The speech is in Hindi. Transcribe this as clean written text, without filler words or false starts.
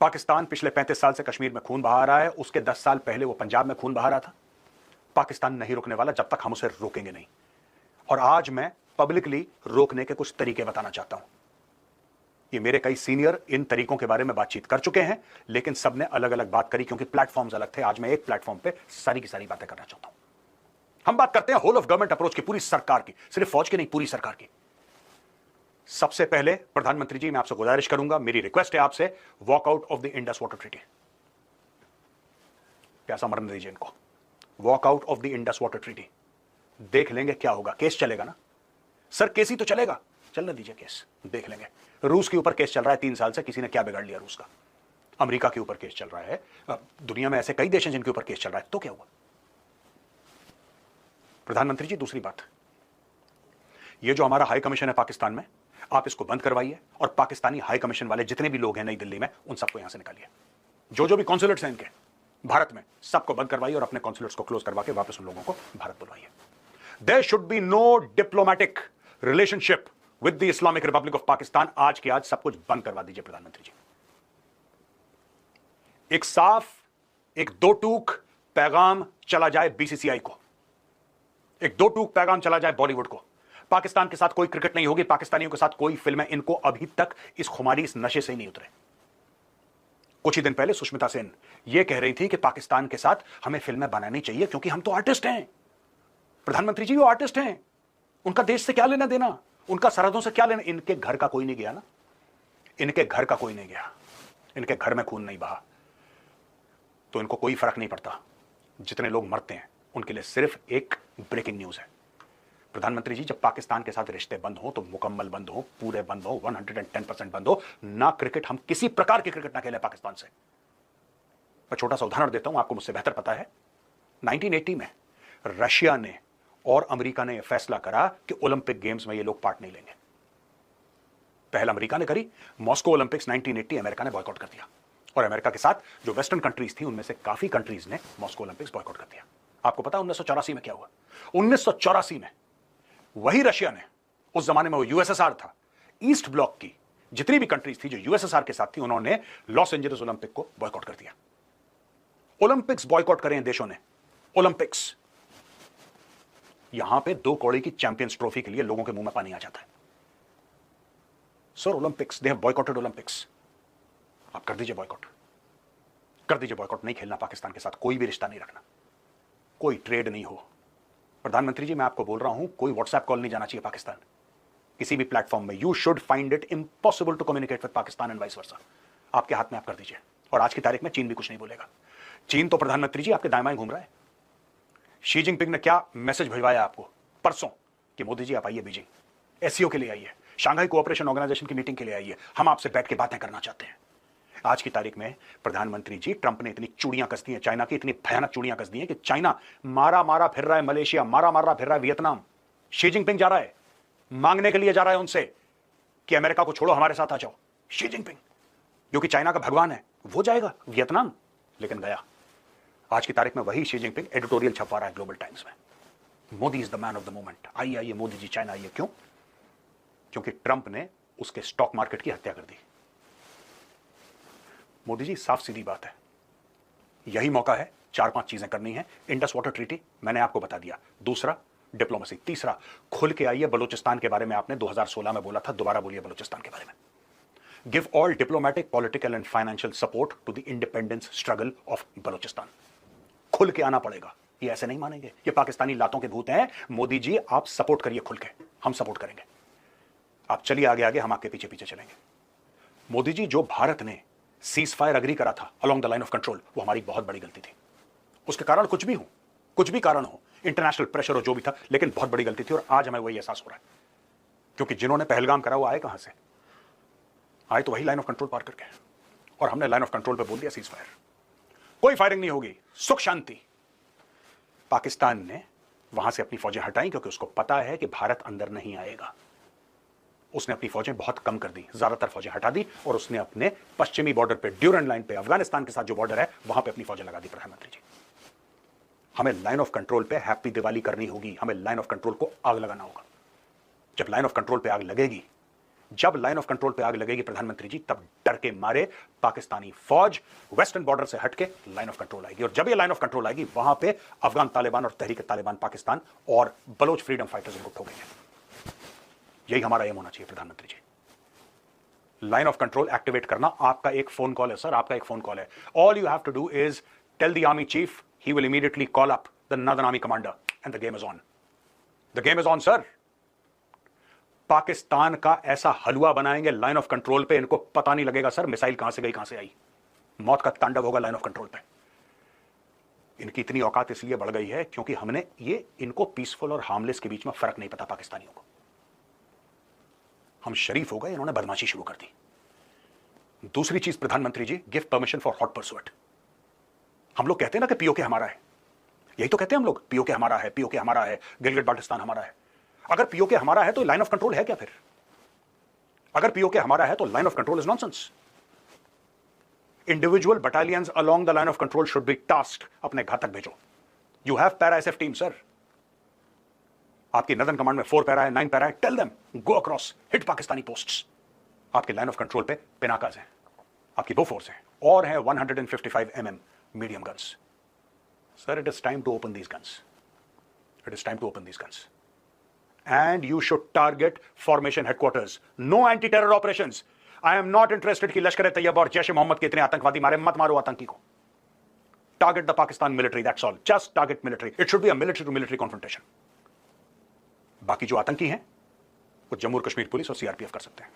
पाकिस्तान पिछले 35 साल से कश्मीर में खून बहा रहा है, उसके 10 साल पहले वो पंजाब में खून बहा रहा था। पाकिस्तान नहीं रुकने वाला जब तक हम उसे रोकेंगे नहीं। और आज मैं पब्लिकली रोकने के कुछ तरीके बताना चाहता हूं। ये मेरे कई सीनियर इन तरीकों के बारे में बातचीत कर चुके हैं, लेकिन सबने अलग अलग बात करी क्योंकि प्लेटफॉर्म्स अलग थे। आज मैं एक प्लेटफॉर्म पे सारी की सारी बातें करना चाहता हूं। हम बात करते हैं होल ऑफ गवर्नमेंट अप्रोच की, पूरी सरकार की, सिर्फ फौज की नहीं, पूरी सरकार की। सबसे पहले प्रधानमंत्री जी, मैं आपसे गुजारिश करूंगा, मेरी रिक्वेस्ट है आपसे, walk out of the Indus water treaty. प्यासा मरने दीजिए इनको। Walk out of the Indus water treaty. देख लेंगे क्या होगा। केस चलेगा ना सर? केस ही तो चलेगा, चलने दीजिए केस, देख लेंगे। रूस के ऊपर केस चल रहा है 3 साल से, किसी ने क्या बिगाड़ लिया रूस का? अमेरिका के ऊपर केस चल रहा है, दुनिया में ऐसे कई देश हैं जिनके ऊपर केस चल रहा है, तो क्या हुआ? प्रधानमंत्री जी, दूसरी बात, ये जो हमारा हाई कमीशन है पाकिस्तान में, आप इसको बंद करवाइए और पाकिस्तानी हाई कमीशन वाले जितने भी लोग हैं नई दिल्ली में, उन सबको यहां से निकालिए। जो भी कॉन्सुलेट्स हैं इनके भारत में, सबको बंद करवाइए और अपने कॉन्सुलेट्स को क्लोज करवा के वापस उन लोगों को भारत बुलवाइए। There should be no diplomatic relationship with the Islamic Republic of Pakistan. आज के आज सब कुछ बंद करवा दीजिए प्रधानमंत्री जी। एक साफ, एक दो टूक पैगाम चला जाए बीसीसीआई को, एक दो टूक पैगाम चला जाए बॉलीवुड को। पाकिस्तान के साथ कोई क्रिकेट नहीं होगी, पाकिस्तानियों के साथ कोई फिल्म है। इनको अभी तक इस खुमारी, इस नशे से ही नहीं उतरे। कुछ ही दिन पहले सुष्मिता सेन यह कह रही थी कि पाकिस्तान के साथ हमें फिल्में बनानी चाहिए क्योंकि हम तो आर्टिस्ट हैं। प्रधानमंत्री जी, वो आर्टिस्ट हैं, उनका देश से क्या लेना देना, उनका सरहदों से क्या लेना। इनके घर का कोई नहीं गया ना, इनके घर का कोई नहीं गया, इनके घर में खून नहीं बहा, तो इनको कोई फर्क नहीं पड़ता। जितने लोग मरते हैं उनके लिए सिर्फ एक ब्रेकिंग न्यूज है। प्रधानमंत्री जी, जब पाकिस्तान के साथ रिश्ते बंद हो तो मुकम्मल बंद हो, पूरे बंद हो, 110% बंद हो ना। क्रिकेट, हम किसी प्रकार की क्रिकेट ना खेलें पाकिस्तान से। मैं छोटा सा उदाहरण देता हूं, आपको मुझसे बेहतर पता है। 1980 में रशिया ने और अमेरिका ने फैसला करा कि ओलंपिक गेम्स में ये लोग पार्ट नहीं लेंगे। पहल अमेरिका ने करी, मॉस्को ओलंपिक्स 1980 अमेरिका ने बॉयकॉट कर दिया। और अमेरिका के साथ जो वेस्टर्न कंट्रीज थी, उनमें से काफी कंट्रीज ने मॉस्को ओलंपिक्स बॉयकॉट कर दिया। आपको पता 1984 में क्या हुआ? 1984 में वही रशिया ने, उस जमाने में वो यूएसएसआर था, ईस्ट ब्लॉक की जितनी भी कंट्रीज थी जो यूएसएसआर के साथ थी, उन्होंने लॉस एंजलिस ओलंपिक को बॉयकॉट कर दिया। ओलंपिक्स बॉयकॉट करें देशों ने, ओलंपिक्स। यहां पे 2 कौड़ी की चैंपियंस ट्रॉफी के लिए लोगों के मुंह में पानी आ जाता है। Sir, Olympics, they have boycotted Olympics. आप कर दीजिए बॉयकॉट, कर दीजिए बॉयकॉट। नहीं खेलना पाकिस्तान के साथ, कोई भी रिश्ता नहीं रखना, कोई ट्रेड नहीं हो। प्रधानमंत्री जी, मैं आपको बोल रहा हूं, कोई व्हाट्सएप कॉल नहीं जाना चाहिए पाकिस्तान किसी भी प्लेटफॉर्म में। You should find it impossible to communicate with Pakistan and vice versa. आपके हाथ में, आप कर दीजिए। और आज की तारीख में चीन भी कुछ नहीं बोलेगा। चीन तो प्रधानमंत्री जी आपके दाएं बाएं घूम रहा है। शी जिनपिंग ने क्या मैसेज भिजवाया आपको परसों कि मोदी जी आप आइए बीजिंग, एससीओ के लिए आइए, शंघाई कोऑपरेशन ऑर्गेनाइजेशन की मीटिंग के लिए आइए, हम आपसे बैठ के बातें करना चाहते हैं। आज की तारीख में प्रधानमंत्री जी, ट्रंप ने इतनी चूड़ियां कस दी हैं चाइना की, इतनी भयानक चूड़ियां कस दी हैं कि चाइना मारा मारा फिर रहा है मलेशिया, मारा मारा फिर रहा है वियतनाम। शी जिनपिंग जा रहा है, मांगने के लिए जा रहा है उनसे कि अमेरिका को छोड़ो, हमारे साथ आ जाओ। शी जिनपिंग, जो कि चाइना का भगवान है, वो जाएगा वियतनाम, लेकिन गया। आज की तारीख में वही शी जिनपिंग एडिटोरियल छपवा रहा है ग्लोबल टाइम्स में, Modi is the man of the moment. आइए आइए मोदी जी चाइना आइए। क्यों? क्योंकि ट्रंप ने उसके स्टॉक मार्केट की हत्या कर दी। मोदी जी, साफ सीधी बात है, यही मौका है, 4-5 चीजें करनी है। इंडस वाटर ट्रीटी मैंने आपको बता दिया, दूसरा डिप्लोमेसी, तीसरा खुल के आइए बलूचिस्तान के बारे में आपने 2016 में बोला था, दोबारा बोलिए बलूचिस्तान के बारे में। Give all diplomatic, political and financial support to the independence struggle of Balochistan. खुल के आना पड़ेगा, ये ऐसे नहीं मानेंगे, ये पाकिस्तानी लातों के भूत हैं। मोदी जी आप सपोर्ट करिए खुल के, हम सपोर्ट करेंगे। आप चलिए आगे आगे, हम आपके पीछे पीछे चलेंगे। मोदी जी, जो भारत ने सीज फायर अग्री करा था along the line of control, वो हमारी बहुत बड़ी गलती थी। उसके कारण कुछ भी हो, कुछ भी कारण हो, इंटरनेशनल प्रेशर हो, जो भी था, लेकिन बहुत बड़ी गलती थी। और आज हमें वही एहसास हो रहा है, क्योंकि जिन्होंने पहलगाम करा वो आए कहां से? आए तो वही लाइन ऑफ कंट्रोल पार करके, और हमने लाइन ऑफ कंट्रोल पे बोल दिया सीज फायर, कोई फायरिंग नहीं होगी, सुख शांति। पाकिस्तान ने वहां से अपनी फौजें हटाई क्योंकि उसको पता है कि भारत अंदर नहीं आएगा। उसने अपनी फौजें बहुत कम कर दी, ज्यादातर फौजें हटा दी, और उसने अपने पश्चिमी बॉर्डर पे, ड्यूरेंट लाइन पे, अफगानिस्तान के साथ जो बॉर्डर है, वहां पे अपनी फौजें लगा दी। प्रधानमंत्री जी, हमें लाइन ऑफ कंट्रोल पे हैप्पी दिवाली करनी होगी, हमें लाइन ऑफ कंट्रोल को आग लगाना होगा। जब लाइन ऑफ कंट्रोल पे आग लगेगी, जब लाइन ऑफ कंट्रोल पे आग लगेगी प्रधानमंत्री जी, तब डर के मारे पाकिस्तानी फौज वेस्टर्न बॉर्डर से हटके लाइन ऑफ कंट्रोल आएगी, और जब ये लाइन ऑफ कंट्रोल आएगी वहां पे अफगान तालिबान और तहरीक तालिबान पाकिस्तान और बलोच फ्रीडम फाइटर्स इनको ठोकेंगे। यही हमारा एम होना चाहिए प्रधानमंत्री ji. Line of control activate करना आपका एक फोन कॉल है सर, आपका एक फोन कॉल है। All you have to do is tell the army chief, he will immediately call up the northern army commander and the game is on. The game is on sir. Pakistan का ऐसा हलवा बनाएंगे लाइन ऑफ कंट्रोल पे, इनको पता नहीं लगेगा सर मिसाइल कहां से गई कहां से आई। मौत का तांडव होगा लाइन ऑफ कंट्रोल पे। इनकी इतनी औकात इसलिए बढ़ गई है क्योंकि हमने ये इनको पीसफुल और हार्मलेस के बीच में फर्क नहीं पता पाकिस्तानियों को। हम शरीफ हो गए, इन्होंने बदमाशी शुरू कर दी। दूसरी चीज प्रधानमंत्री ji, give permission for hot pursuit. हम लोग कहते हैं ना कि पीओके हमारा है, यही तो कहते हैं हम लोग, पीओके हमारा है, पीओके हमारा है, गिलगिट बाल्टिस्तान हमारा है। अगर पीओके हमारा है तो लाइन ऑफ कंट्रोल है क्या फिर? अगर पीओके हमारा है तो line of control is nonsense. Individual battalions along the line of control should be tasked, अपने घर तक भेजो। You have para SF team sir, आपकी नदन कमांड में 4 पैरा है, 9 पैरा है, tell them go across, hit Pakistani posts. आपके लाइन ऑफ कंट्रोल पे पिनाकाज हैं, आपकी बोफोर्स हैं, और हैं 155 mm medium guns. Sir, it is time to open these guns, it is time to open these guns. And you should target formation headquarters. No anti-terror operations. I am not interested कि लश्कर-ए-तैयबा और जैश-ए-मोहम्मद के इतने आतंकवादी मारे, मत मारो आतंकी को। Target the Pakistan military, that's all. Just target military. It should be a military to military confrontation. बाकी जो आतंकी हैं वो जम्मू और कश्मीर पुलिस और सीआरपीएफ कर सकते हैं।